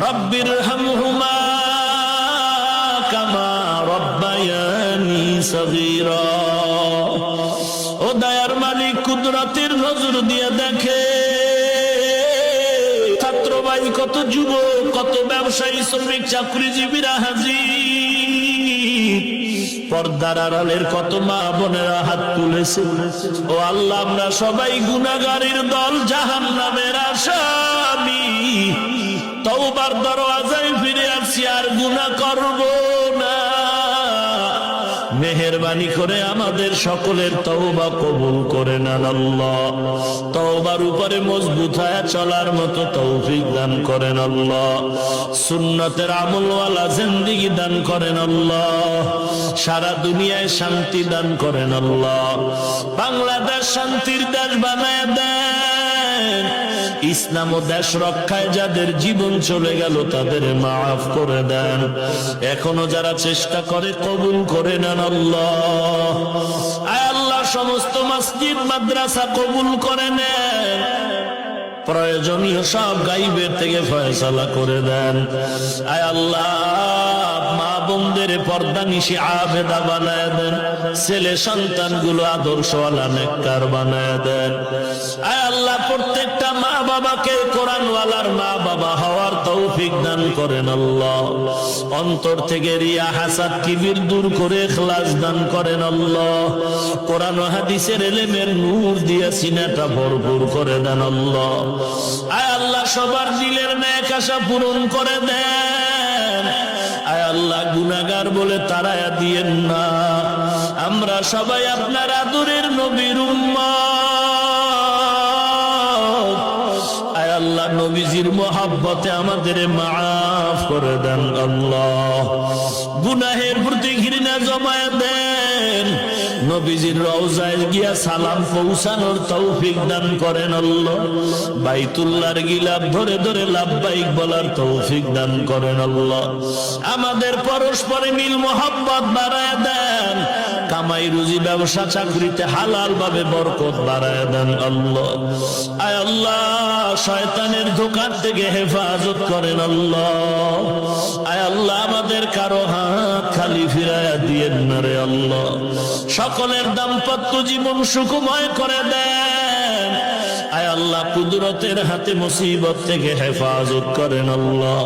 রব্বিরহামহুমা কামা রব্বায়ানি সগীরা। ও দয়ার মালিক, কুদরতের নজর দিয়ে দেখে ছাত্র ভাই, কত যুবক, কত ব্যবসায়ী, শ্রমিক, চাকরিজীবীরা হাজির, পর্দার আড়ালের কত মা বোনেরা হাত তুলেছে। ও আল্লাহ, আমরা সবাই গুনাহগারের দল, জাহান্নামের আসামি। তওবার দরওয়াজায় ফিরে আসছি, আর গুনাহ করব না। মেহেরবানি করে আমাদের সকলের তওবা কবুল করে নেন আল্লাহ। তওবার উপরে মজবুত হয়ে চলার মতো তৌফিক দান করেন আল্লাহ। সুন্নতের আমলওয়ালা জিন্দেগি দান করেন আল্লাহ। সারা দুনিয়ায় শান্তি দান করেন আল্লাহ। বাংলাদেশ শান্তির দেশ বানায় দেন। ইসলাম ও দেশ রক্ষায় যাদের জীবন চলে গেল তাদের মাফ করে দেন। এখনো যারা চেষ্টা করে কবুল করে নেন আল্লাহ। আয় আল্লাহ, সমস্ত মসজিদ মাদ্রাসা কবুল করে নেন। প্রয়োজনীয় সব গাইবের থেকে ফয়সালা করে দেন। আয় আল্লাহ, মা বোনদের পর্দা নিশি আবেদা বানায় দেন। ছেলে সন্তানগুলো আদর্শওয়ালা নেককার বানায় দেন। আয় আল্লাহ, প্রত্যেকটা মা বাবাকে কোরআনওয়ালার মা বাবা হওয়ার তৌফিক দান করেন আল্লাহ। অন্তর থেকে রিয়া, হাসাদ, কিবির দূর করে ইখলাস দান করেন আল্লাহ। কোরআন ও হাদিসের ইলমের নূর দিয়ে সিনাটা ভরপুর করে দেন আল্লাহ। আয় আল্লাহ, সবার দিলের নেক আশা পূরণ করে দেন। আয় আল্লাহ, গুনাহগার বলে তাড়ায়া দিয়েন না। আমরা সবাই আপনার আদরের নবীর উম্মত। আয় আল্লাহ, নবীজির মহব্বতে আমাদের মাফ করে দেন আল্লাহ। গুনাহের প্রতি ঘৃণা জমায়ে দেন। নবীজির রওজায় গিয়া সালাম পৌঁছানোর তৌফিক দান করেন আল্লাহ। বাইতুল্লাহর গিলাফ ধরে ধরে লাব্বাইক বলার তৌফিক দান করেন আল্লাহ। আমাদের পরস্পরে মিল মোহাব্বত বাড়ায় দেন। কামাই রুজি, ব্যবসা চাকরিতে হালাল ভাবে বরকত বাড়ায় দেন আল্লাহ। আয় আল্লাহ, শয়তানের ধোঁকা থেকে হেফাজত করেন আল্লাহ। আয় আল্লাহ, আমাদের কারো হাত খালি ফিরায়া দিয়েন না রে আল্লাহ। সকলের দাম্পত্য জীবন সুখময় করে দেন। আয় আল্লাহ, কুদরতের হাতে মুসিবত থেকে হেফাজত করেন আল্লাহ।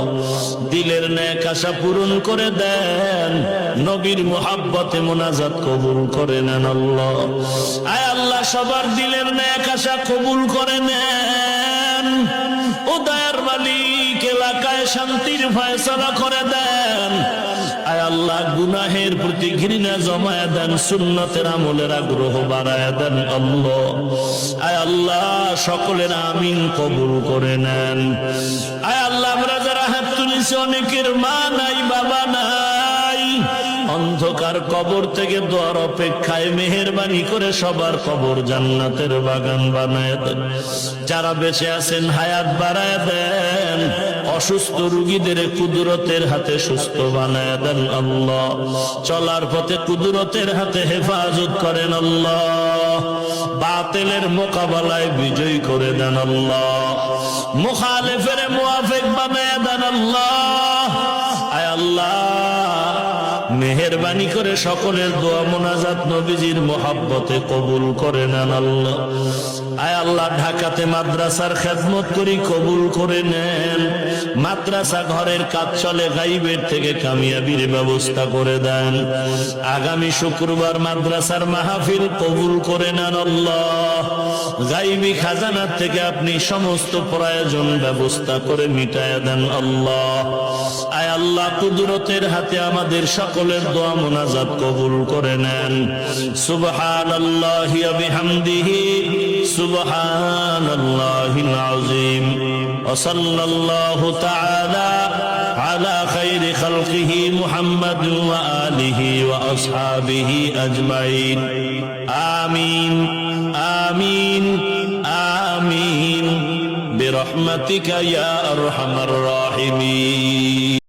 দিলের নেক আশা পূরণ করে দেন। নবীর মুহাব্বতে মুনাজাত কবুল করে নেন আল্লাহ। আয় আল্লাহ, সবার দিলের নেক আশা কবুল করে নেন। ও দয়ার মালিক, এলাকায় শান্তির ফয়সালা করে দেন। আয় আল্লাহ, গুনাহের প্রতি ঘৃণা জমায়া দেন। সুন্নতের আমলের আগ্রহ বাড়ায়া দেন আল্লাহ। আয় আল্লাহ, সকলের আমিন কবুল করে নেন। আয় আল্লাহ, আমরা যারা হাত তুলেছি অনেকের মা নাই, বাবা নাই, অন্ধকার কবর থেকে দোয়ার অপেক্ষায় মেহেরবানি করে সবার কবর জান্নাতের বাগান বানায় দেন। যারা বেঁচে আছেন হায়াত বাড়ায় দেন। অসুস্থ রোগীদের কুদরতের হাতে সুস্থ বানায় দেন আল্লাহ। চলার পথে কুদরতের হাতে হেফাজত করেন আল্লাহ। বাতিলের মোকাবেলায় বিজয়ী করে দেন আল্লাহ। মুখালিফের মুওয়াফিক বানায় দেন আল্লাহ। আয় আল্লাহ, মেহেরবানি করে সকলের দোয়া মোনাজাত নবীজির মোহাব্বতে কবুল করে নেন আল্লাহ। আয় আল্লাহ, ঢাকাতে মাদ্রাসার খেদমত করি, কবুল করে নেন। মাদ্রাসা ঘরের কাজ চলে, গাইবের থেকে কামিয়াবির ব্যবস্থা করে দেন। আগামী শুক্রবার মাদ্রাসার মাহফিল কবুল করে নেন আল্লাহ। গাইবি খাজানার থেকে আপনি সমস্ত প্রয়োজন ব্যবস্থা করে মিটায়া দেন আল্লাহ। আয় আল্লাহ, কুদরতের হাতে আমাদের সকলের দোয়া মোনাজাত কবুল করে নেন। সুবহানাল্লাহি ওয়া বিহামদিহি, সুবহানাল্লাহিল আযীম। ওয়া সাল্লাল্লাহু তাআলা আলা খাইরি খালকিহি মুহাম্মাদ ওয়া আলিহি ওয়া আসহাবিহি আজমাইন। আমিন আমিন আমিন বিরহমাতিকা ইয়া আরহামার রাহিমিন।